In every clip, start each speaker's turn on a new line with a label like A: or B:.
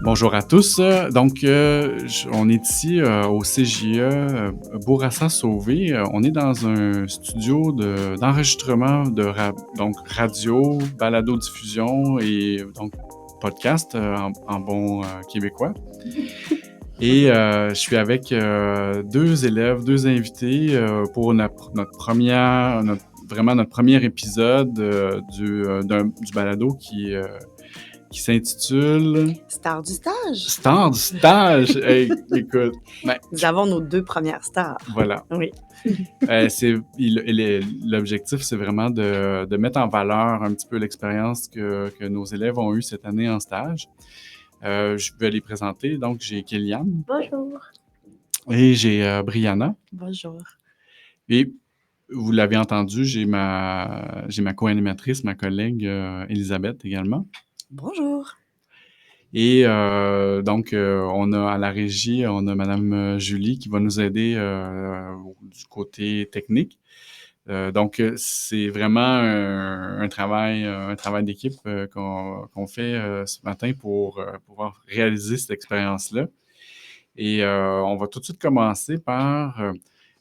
A: Bonjour à tous. On est ici au CJE Bourassa-Sauvé. On est dans un studio d'enregistrement donc radio, balado-diffusion et donc podcast en bon québécois. Et je suis avec deux élèves, deux invités pour notre premier épisode du balado qui s'intitule
B: Star du stage.
A: Star du stage. Hey, écoute,
B: Nous avons nos 2 premières stars.
A: voilà.
B: Oui.
A: L'objectif, c'est vraiment de mettre en valeur un petit peu l'expérience que nos élèves ont eue cette année en stage. Je vais les présenter. Donc, j'ai Kéliane.
C: Bonjour.
A: Et j'ai Brianna.
B: Bonjour.
A: Et vous l'avez entendu, j'ai ma co-animatrice, ma collègue Elisabeth également.
B: Bonjour.
A: Et donc, on a à la régie, on a Madame Julie qui va nous aider du côté technique. Donc, c'est vraiment un travail d'équipe qu'on fait ce matin pour pouvoir réaliser cette expérience-là. Et on va tout de suite commencer par...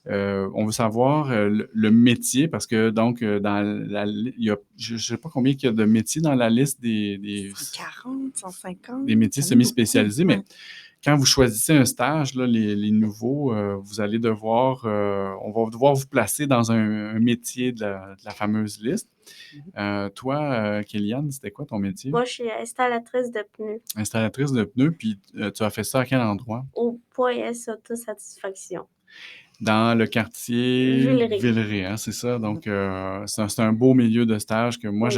A: on veut savoir le métier parce que donc il y a, je ne sais pas combien il y a de métiers dans la liste des
B: 140, 150.
A: des métiers semi-spécialisés, mais quand vous choisissez un stage, là, les nouveaux, vous allez devoir, on va devoir vous placer dans un métier de la fameuse liste. Toi, Kéliane, c'était quoi ton métier?
C: Moi, je suis installatrice de pneus
A: Installatrice de pneus, puis tu as fait ça à quel endroit?
C: au Poyes Autosatisfaction.
A: Dans le quartier
C: Villeray.
A: Villeray, hein, c'est ça. Donc, c'est un beau milieu de stage que moi,
C: Oui.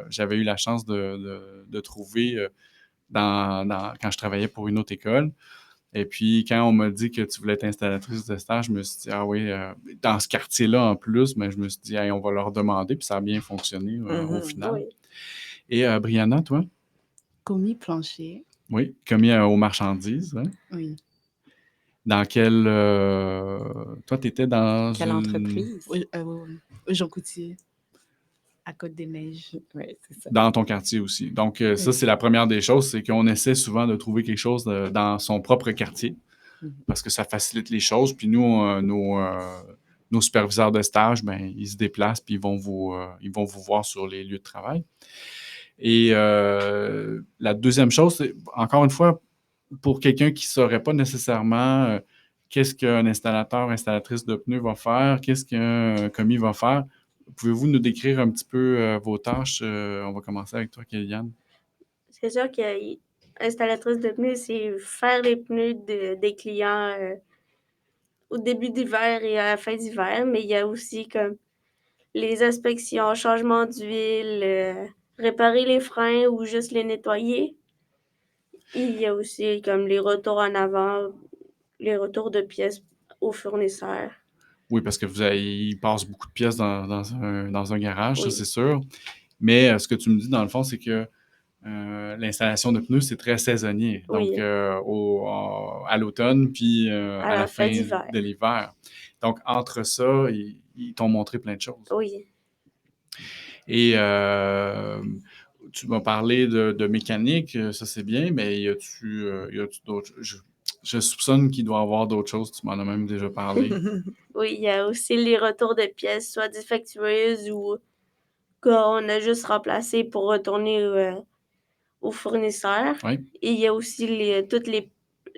A: j'avais eu la chance de trouver quand je travaillais pour une autre école. Et puis, quand on m'a dit que tu voulais être installatrice de stage, je me suis dit, ah oui, dans ce quartier-là en plus, mais je me suis dit, hey, on va leur demander, puis ça a bien fonctionné au final.
C: Oui.
A: Et Brianna, toi?
B: Commis plancher.
A: Oui, commis aux marchandises. Hein?
B: Oui.
A: Dans quelle... toi, tu étais dans
B: Quelle
A: une...
B: entreprise? Jean Coutier, à Côte-des-Neiges. Oui, c'est ça.
A: Dans ton quartier aussi. Donc, ça, c'est la première des choses, c'est qu'on essaie souvent de trouver quelque chose dans son propre quartier parce que ça facilite les choses. Puis nous, nos superviseurs de stage, ben, ils se déplacent puis ils vont vous voir sur les lieux de travail. Et la deuxième chose, c'est, encore une fois, pour quelqu'un qui ne saurait pas nécessairement qu'est-ce qu'un installatrice de pneus va faire, qu'est-ce qu'un commis va faire, pouvez-vous nous décrire un petit peu vos tâches? On va commencer avec toi, Kéliane.
C: C'est sûr que installatrice de pneus, c'est faire les pneus des clients au début d'hiver et à la fin d'hiver, mais il y a aussi comme les inspections, changement d'huile, réparer les freins ou juste les nettoyer. Et il y a aussi comme les retours en avant, les retours de pièces aux fournisseurs.
A: Oui, parce que il passe beaucoup de pièces dans un garage,
C: Oui.
A: ça c'est sûr. Mais ce que tu me dis dans le fond, c'est que l'installation de pneus, c'est très saisonnier.
C: Oui.
A: Donc, à l'automne, puis à la fin de l'hiver. Donc, entre ça, ils t'ont montré plein de choses.
C: Oui.
A: Et tu m'as parlé de mécanique, ça c'est bien, mais y a-tu d'autres... Je soupçonne qu'il doit y avoir d'autres choses, tu m'en as même déjà parlé.
C: Oui, il y a aussi les retours de pièces, soit défectueuses ou qu'on a juste remplacé pour retourner au fournisseur.
A: Oui.
C: Et il y a aussi toutes les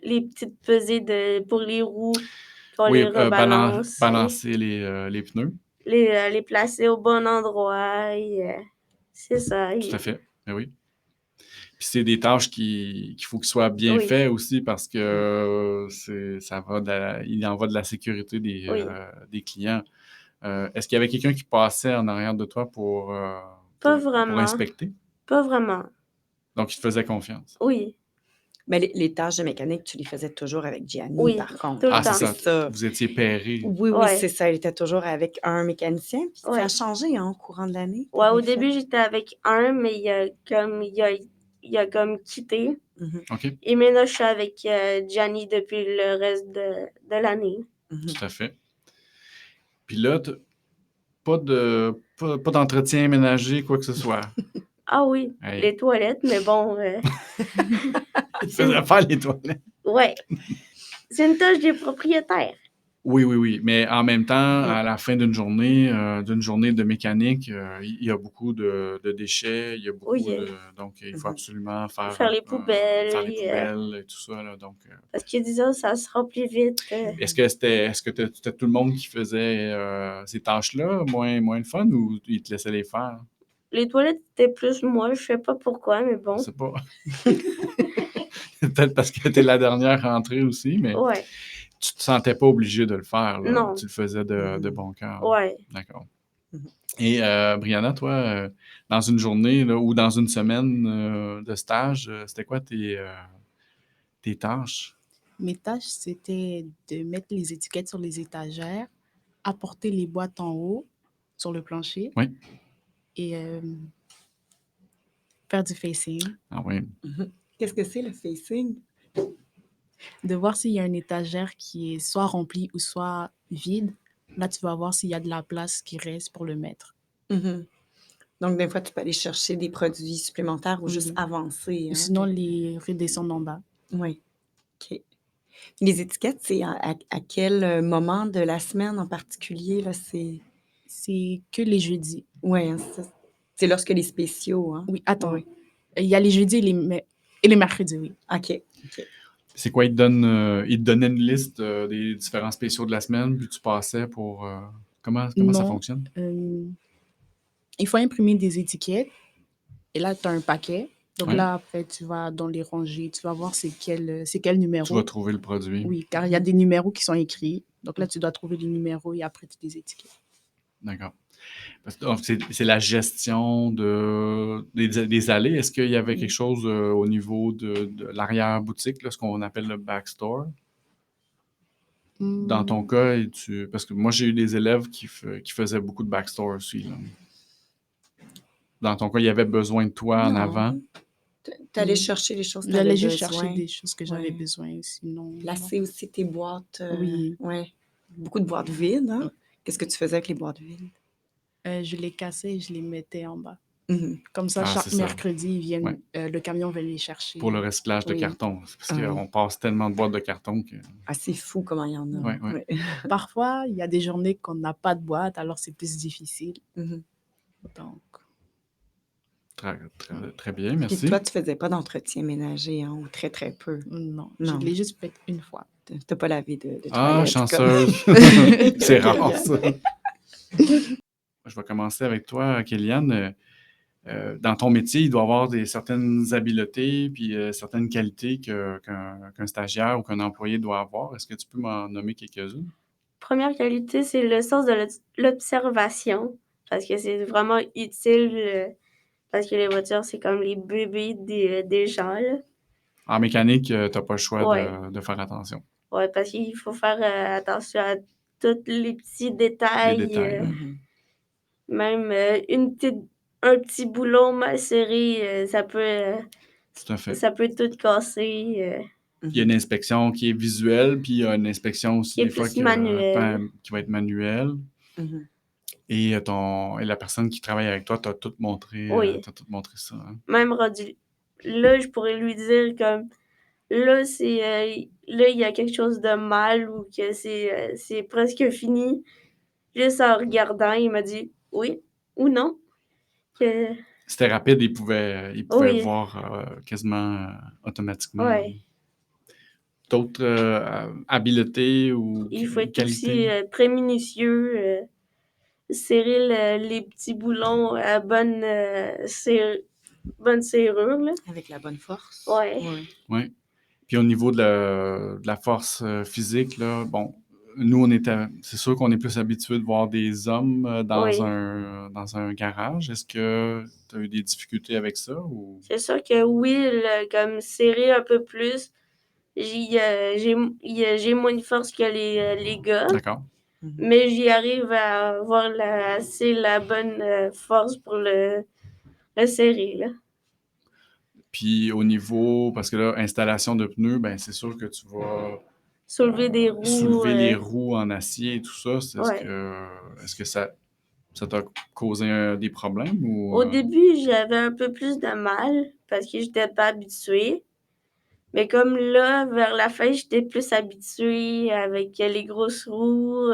C: petites pesées pour les roues, pour
A: Oui,
C: les rebalancer.
A: balancer les pneus.
C: Les placer au bon endroit. C'est ça.
A: Tout à fait, oui. Puis c'est des tâches qu'il faut qu'ils soient bien faits aussi parce que il en va de la sécurité des clients. Est-ce qu'il y avait quelqu'un qui passait en arrière de toi pour
C: Pas vraiment.
A: inspecter?
C: Pas vraiment.
A: Donc, il te faisait confiance?
C: Oui.
D: Mais les tâches de mécanique, tu les faisais toujours avec Gianni,
C: Oui,
D: par contre.
C: tout le
A: Ah, c'est
C: temps.
A: ça.
D: C'est ça.
A: Vous étiez pairés.
D: Oui,
C: Ouais.
D: c'est ça. Elle était toujours avec un mécanicien. Puis ça
C: Ouais.
D: a changé au courant de l'année.
C: Ouais, au
D: T'avais fait-
C: début, j'étais avec un, mais il a comme quitté.
D: Mhm,
A: OK,
C: Et maintenant, je suis avec Gianni depuis le reste de l'année.
D: mhm.
A: tout à fait. Puis là, pas d'entretien ménager, quoi que ce soit.
C: Ah oui,
A: Hey.
C: les toilettes, mais bon,
A: Tu faisais faire les toilettes.
C: ouais. C'est une tâche des propriétaires.
A: Oui. Mais en même temps, à la fin d'une journée de mécanique, il y a beaucoup de déchets, il y a beaucoup
C: Oui,
A: donc il faut absolument
C: faire les poubelles,
A: faire les poubelles et tout ça. Là, donc,
C: parce que disons, ça se remplit vite.
A: est-ce que c'était tout le monde qui faisait ces tâches-là, moins le fun, ou ils te laissaient les faire?
C: Les toilettes, c'était plus moi, je sais pas pourquoi, mais bon.
A: Je sais pas. Peut-être parce que t'es la dernière rentrée aussi, mais
C: Ouais,
A: tu te sentais pas obligé de le faire. Là.
C: Non.
A: Tu le faisais de bon cœur.
C: ouais.
A: D'accord.
D: Mhm.
A: Et Brianna, toi, dans une journée là, ou dans une semaine de stage, c'était quoi tes tâches?
B: Mes tâches, c'était de mettre les étiquettes sur les étagères, apporter les boîtes en haut sur le plancher
A: Oui.
B: et faire du facing,
A: Ah oui.
D: Qu'est-ce que c'est le facing?
B: de voir s'il y a une étagère qui est soit remplie ou soit vide. Là, tu vas voir s'il y a de la place qui reste pour le mettre.
D: Mhm. Donc, des fois, tu peux aller chercher des produits supplémentaires ou juste
B: Mhm.
D: avancer.
B: Ou
D: Hein?
B: sinon, les redescendre en bas.
D: Oui. OK. Les étiquettes, c'est à quel moment de la semaine en particulier? Là,
B: C'est que les jeudis.
D: Oui, hein, c'est lorsque les spéciaux. Hein?
B: Oui, attends.
D: Oui.
B: Il y a les jeudis et les mercredis, oui.
D: OK.
A: C'est quoi? Ils te donnaient une liste des différents spéciaux de la semaine, puis tu passais pour... comment ça
B: Non.
A: fonctionne?
B: Il faut imprimer des étiquettes. Et là, tu as un paquet. Donc
A: Ouais.
B: là, après, tu vas dans les rangées. Tu vas voir c'est quel numéro.
A: Tu vas trouver le produit.
B: Oui, car il y a des numéros qui sont écrits. Donc là, tu dois trouver les numéros et après, tu les étiquettes.
A: D'accord. Parce que, donc, c'est la gestion des allées. Est-ce qu'il y avait quelque chose au niveau de l'arrière-boutique, là, ce qu'on appelle le backstore? Dans ton cas, parce que moi, j'ai eu des élèves qui faisaient beaucoup de backstore aussi. Là. Dans ton cas, il y avait besoin de toi en
D: Non.
A: avant.
D: Tu allais chercher les choses que tu
B: J'allais
D: avais
B: juste
D: besoin.
B: chercher des choses que j'avais
D: Ouais.
B: besoin. Sinon,
D: Placer aussi tes boîtes.
B: Oui.
D: Ouais. Beaucoup de boîtes vides. Hein?
B: Ouais.
D: Qu'est-ce que tu faisais avec les boîtes vides?
B: je les cassais et je les mettais en bas.
D: Mhm.
B: Comme ça,
A: Ah,
B: chaque
A: c'est ça.
B: mercredi,
A: Ouais.
B: le camion vient les chercher.
A: Pour le recyclage de
B: Oui.
A: carton. Parce
D: Ah oui.
A: qu'on passe tellement de boîtes de carton que...
D: Ah, c'est fou comment il y en a.
A: Ouais.
D: Ouais.
B: Parfois, il y a des journées qu'on n'a pas de boîte, alors c'est plus difficile.
D: Mhm.
B: Donc,
A: Très bien,
D: Puis
A: merci.
D: toi, tu faisais pas d'entretien ménager, hein, ou très, très peu.
B: non.
D: Non.
B: Je l'ai juste fait une fois.
D: T'as pas lavé de
A: Ah,
D: toilette,
A: chanceuse!
D: comme-
A: C'est rare, ça. Je vais commencer avec toi, Kéliane. Dans ton métier, il doit y avoir certaines habiletés puis certaines qualités qu'un stagiaire ou qu'un employé doit avoir. Est-ce que tu peux m'en nommer quelques-unes?
C: Première qualité, c'est le sens de l'observation, parce que c'est vraiment utile, parce que les voitures, c'est comme les bébés des gens, là.
A: En mécanique, tu n'as pas le choix
C: Ouais.
A: de faire attention.
C: Ouais, parce qu'il faut faire attention à tous les petits détails.
A: Les détails, ouais.
D: Mhm.
C: Même un petit boulon mal serré,
A: Tout à fait.
C: ça peut tout casser.
A: Il y a une inspection qui est visuelle, puis il y a une inspection aussi
C: Qui est
A: des fois
C: plus manuelle.
A: qui va être manuelle.
D: Mhm.
A: Et la personne qui travaille avec toi t'a tout montré,
C: Oui.
A: ça. Hein?
C: Même rendu là, je pourrais lui dire comme là, là, il y a quelque chose de mal ou que c'est presque fini. Juste en regardant, il m'a dit oui ou non. Que,
A: C'était rapide, il pouvait
C: Oui.
A: voir quasiment automatiquement.
C: ouais.
A: D'autres habiletés ou
C: Il faut être
A: qualités?
C: aussi très minutieux. Serrer les petits boulons à bonne serrure, là.
D: Avec la bonne force.
C: Ouais.
A: Oui. Puis au niveau de la force physique, là, bon, nous, c'est sûr qu'on est plus habitué de voir des hommes
C: Oui.
A: dans un garage. Est-ce que tu as eu des difficultés avec ça ou...
C: C'est sûr que oui, comme serrer un peu plus, j'ai moins de force que les gars,
A: D'accord.
C: mais j'y arrive à avoir assez la bonne force pour le serrer, là.
A: Puis au niveau, parce que là, installation de pneus, ben c'est sûr que tu vas
C: Soulever des roues.
A: soulever les roues en acier et tout ça.
C: Ouais.
A: Est-ce que ça t'a causé des problèmes ou...
C: Au début, j'avais un peu plus de mal parce que j'étais pas habituée. Mais comme là, vers la fin, j'étais plus habituée avec les grosses roues.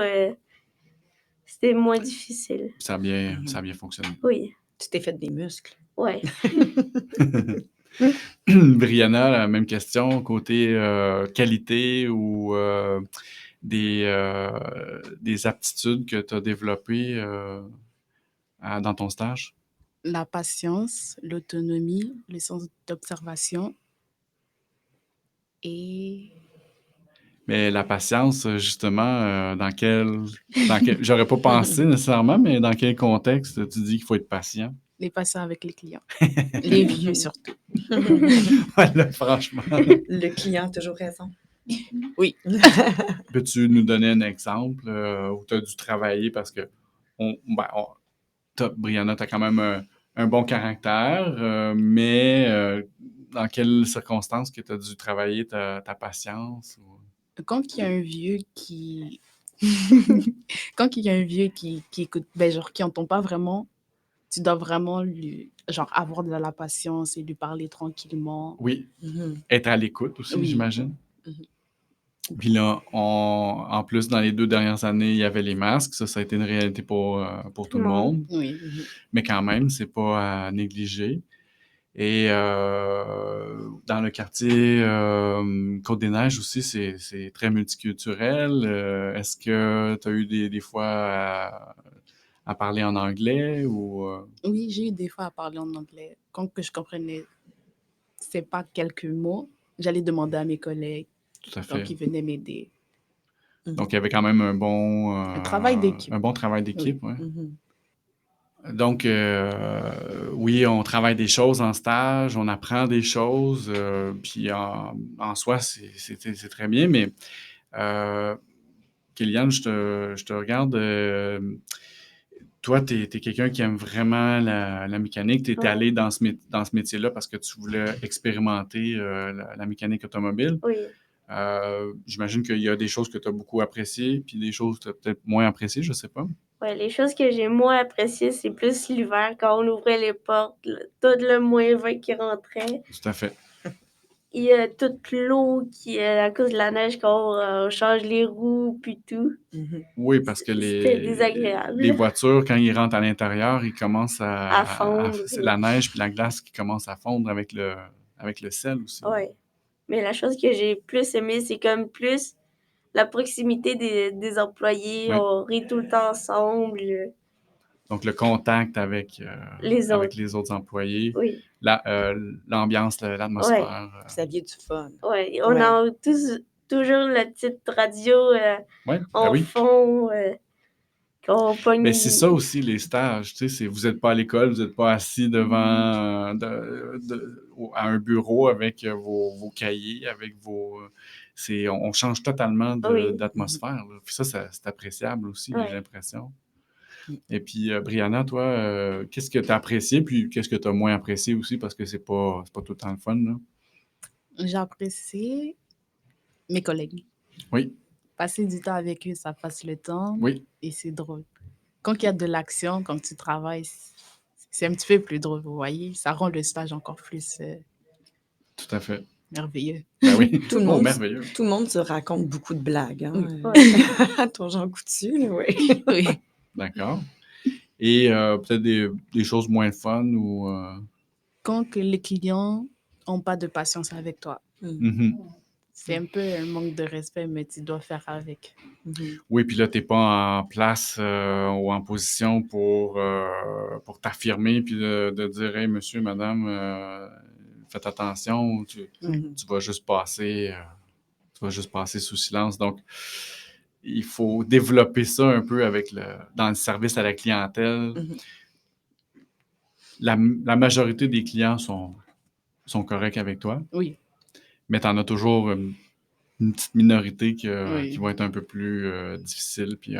C: C'était moins difficile.
A: ça a bien fonctionné?
C: Oui.
D: Tu t'es fait des muscles.
C: Ouais.
A: Brianna, la même question, côté qualité ou des aptitudes que tu as développées dans ton stage?
B: La patience, l'autonomie, le sens d'observation et
A: Mais la patience, justement, j'aurais pas pensé nécessairement, mais dans quel contexte tu dis qu'il faut être patient?
B: les patients avec les clients. Les vieux surtout.
A: Voilà, franchement.
D: Le client a toujours raison.
B: Oui.
A: Peux-tu nous donner un exemple où tu as dû travailler parce que Brianna, tu as quand même un bon caractère, mais dans quelles circonstances que tu as dû travailler ta patience?
B: Quand il y a un vieux qui... Quand il y a un vieux qui écoute, ben genre qui entend pas vraiment, tu dois vraiment lui, genre avoir de la patience et lui parler tranquillement.
A: Oui,
D: Mhm.
A: être à l'écoute aussi,
B: Oui.
A: j'imagine.
D: Mhm.
A: Puis là, en plus, dans les 2 dernières années, il y avait les masques. Ça a été une réalité pour tout le monde.
B: Oui.
D: Mhm.
A: Mais quand même, c'est pas à négliger. Et dans le quartier Côte-des-Neiges aussi, c'est très multiculturel. Est-ce que tu as eu des fois à parler en anglais ou...
B: Oui, j'ai eu des fois à parler en anglais. Quand que je comprenais, c'est pas quelques mots, j'allais demander à mes collègues,
A: Tout à
B: donc
A: fait.
B: ils venaient m'aider.
A: Donc, il y avait quand même un bon
B: travail d'équipe.
A: travail d'équipe, ouais.
D: Mhm.
A: Donc, oui, on travaille des choses en stage, on apprend des choses, puis en soi, c'est très bien, mais Kylian, je te regarde, toi, tu es quelqu'un qui aime vraiment la mécanique, tu étais
C: Ouais.
A: allé dans ce métier-là parce que tu voulais expérimenter la mécanique automobile.
C: Oui.
A: J'imagine qu'il y a des choses que tu as beaucoup appréciées, puis des choses que tu as peut-être moins appréciées, je sais pas.
C: Ouais, les choses que j'ai moins appréciées, c'est plus l'hiver, quand on ouvrait les portes, tout le moins 20 qui rentrait.
A: Tout à fait.
C: Il y a toute l'eau qui est à cause de la neige quand on change les roues puis tout.
D: Mhm.
A: Oui, parce que
C: C'était désagréable.
A: les voitures, quand ils rentrent à l'intérieur, ils commencent
C: À fondre.
A: c'est la neige puis la glace qui commence à fondre avec le sel aussi.
C: Ouais. Mais la chose que j'ai plus aimée, c'est comme plus la proximité des employés.
A: Oui.
C: On rit tout le temps ensemble.
A: Donc, le contact avec
C: Les autres.
A: les autres employés,
C: Oui.
A: l'ambiance, l'atmosphère.
D: Vous aviez du fun.
C: Ouais. On
D: Ouais.
C: a toujours la petite radio
A: Ouais, ben
C: en
A: oui.
C: fond qu'on pogne.
A: Mais c'est ça aussi, les stages. Tu sais, vous n'êtes pas à l'école, vous n'êtes pas assis devant à un bureau avec vos cahiers, avec vos. On change totalement
C: Oui.
A: d'atmosphère. Là. Puis ça, c'est appréciable aussi,
C: Ouais.
A: j'ai l'impression.
D: Mm.
A: Et puis, Brianna, toi, qu'est-ce que tu as apprécié, puis qu'est-ce que tu as moins apprécié aussi, parce que c'est pas tout le temps le fun, là?
B: J'ai apprécié mes collègues.
A: Oui,
B: Passer du temps avec eux, ça passe le temps
A: oui,
B: et c'est drôle. Quand il y a de l'action, quand tu travailles, c'est un petit peu plus drôle, vous voyez. Ça rend le stage encore plus
A: tout à fait.
B: merveilleux.
A: Ben oui.
D: Tout le
A: Oh,
D: monde,
A: merveilleux.
D: tout le monde se raconte beaucoup de blagues. Hein?
C: Ouais.
D: Ton Jean Coutu, là, oui.
B: Oui.
A: D'accord. Et peut-être des choses moins fun ou...
B: Quand que les clients n'ont pas de patience avec toi,
A: Mhm.
B: c'est un peu un manque de respect, mais tu dois faire avec.
D: Mhm.
A: Oui, puis là, tu n'es pas en place ou en position pour t'affirmer puis de dire « Hey, monsieur, madame, faites attention. »
D: Mhm.
A: Tu vas juste passer sous silence. Donc, il faut développer ça un peu dans le service à la clientèle.
D: Mhm.
A: La majorité des clients sont corrects avec toi,
B: Oui,
A: mais tu en as toujours une petite minorité qui
B: oui.
A: vont être un peu plus difficiles. Puis,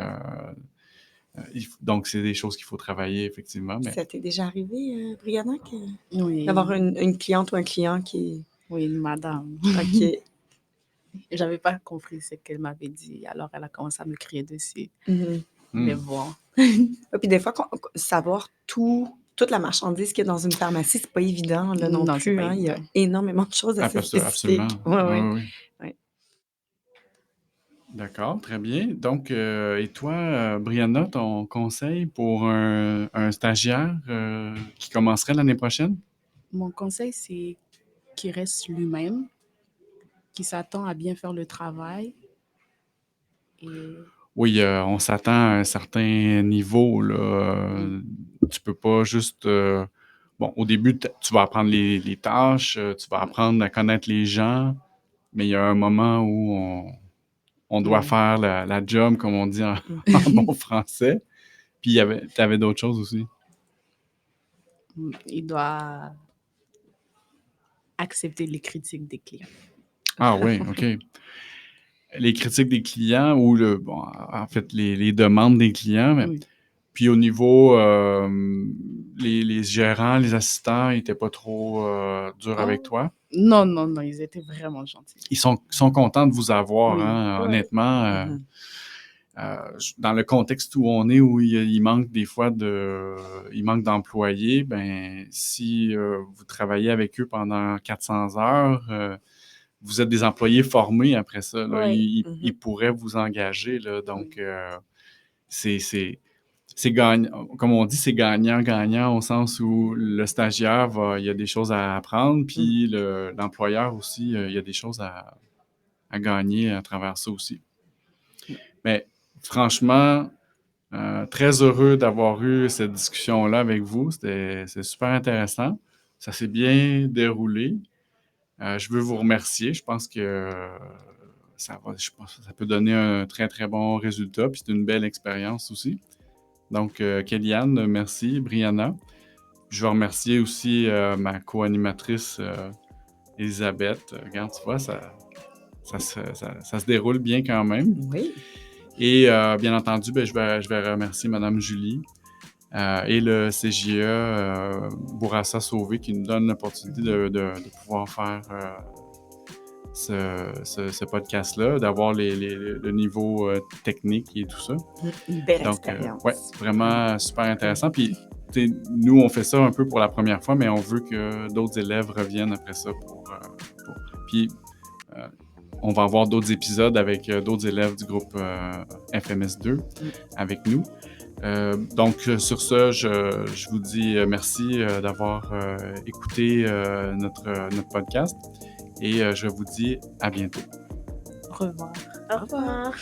A: donc, c'est des choses qu'il faut travailler, effectivement. Mais
D: Ça t'est déjà arrivé, Brianna,
B: Oui,
D: d'avoir une cliente ou un client qui...
B: oui, madame.
D: OK.
B: J'avais pas compris ce qu'elle m'avait dit, alors elle a commencé à me crier dessus.
D: Mhm.
B: Mais
A: Hmm.
B: bon,
D: Ah, puis des fois, savoir toute la marchandise qu'il y a dans une pharmacie, c'est pas évident là, non
B: non, c'est
D: plus.
B: pas
D: Hein. Il y a
B: évident.
D: énormément de choses assez
A: Absolument.
D: spécifiques. Ouais, ouais.
A: Oui, oui.
D: Ouais.
A: D'accord, très bien. Donc, et toi, Brianna, ton conseil pour un stagiaire qui commencerait l'année prochaine?
B: Mon conseil, c'est qu'il reste lui-même, qu'il s'attend à bien faire le travail. Et
A: Oui, on s'attend à un certain niveau, là. Tu peux pas juste... bon, au début, tu vas apprendre les tâches, tu vas apprendre à connaître les gens, mais il y a un moment où on doit
B: Oui.
A: faire la job, comme on dit en bon français. Puis, tu avais d'autres choses aussi.
B: il doit accepter les critiques des clients.
A: Ah oui, OK. Les critiques des clients ou bon, en fait, les demandes des clients. Mais,
B: Oui.
A: puis au niveau, les gérants, les assistants, ils n'étaient pas trop durs avec
B: Oh,
A: toi.
B: non, non, non, ils étaient vraiment gentils.
A: Ils sont contents de vous avoir,
B: Oui.
A: hein,
C: Ouais.
A: honnêtement.
D: Mhm.
A: Dans le contexte où on est, où il manque des fois il manque d'employés, ben si vous travaillez avec eux pendant 400 heures, vous êtes des employés formés après ça. Là.
C: Ouais.
A: Ils pourraient vous engager. Là, donc, c'est gagnant. Comme on dit, c'est gagnant-gagnant au sens où le stagiaire, il y a des choses à apprendre, puis l'employeur aussi, il y a des choses à gagner à travers ça aussi. Mais franchement, très heureux d'avoir eu cette discussion-là avec vous. C'est super intéressant. Ça s'est bien déroulé. Je veux vous remercier. Je pense que je pense que ça peut donner un très, très bon résultat. Puis c'est une belle expérience aussi. Donc, Kellyanne, merci. Brianna. Je veux remercier aussi ma co-animatrice Elisabeth. Regarde, tu vois, ça se déroule bien quand même.
D: Oui.
A: Et bien entendu, ben, je vais remercier Mme Julie et le CJE Bourassa Sauvé qui nous donne l'opportunité de pouvoir faire ce podcast-là, d'avoir le niveau technique et tout ça.
D: Une belle
A: Donc,
D: expérience.
A: ouais, vraiment super intéressant. Puis, nous, on fait ça un peu pour la première fois, mais on veut que d'autres élèves reviennent après ça Puis, on va avoir d'autres épisodes avec d'autres élèves du groupe FMS2 avec nous. Donc, sur ce, je vous dis merci d'avoir écouté notre podcast et je vous dis à bientôt.
B: Au revoir.
C: Au revoir.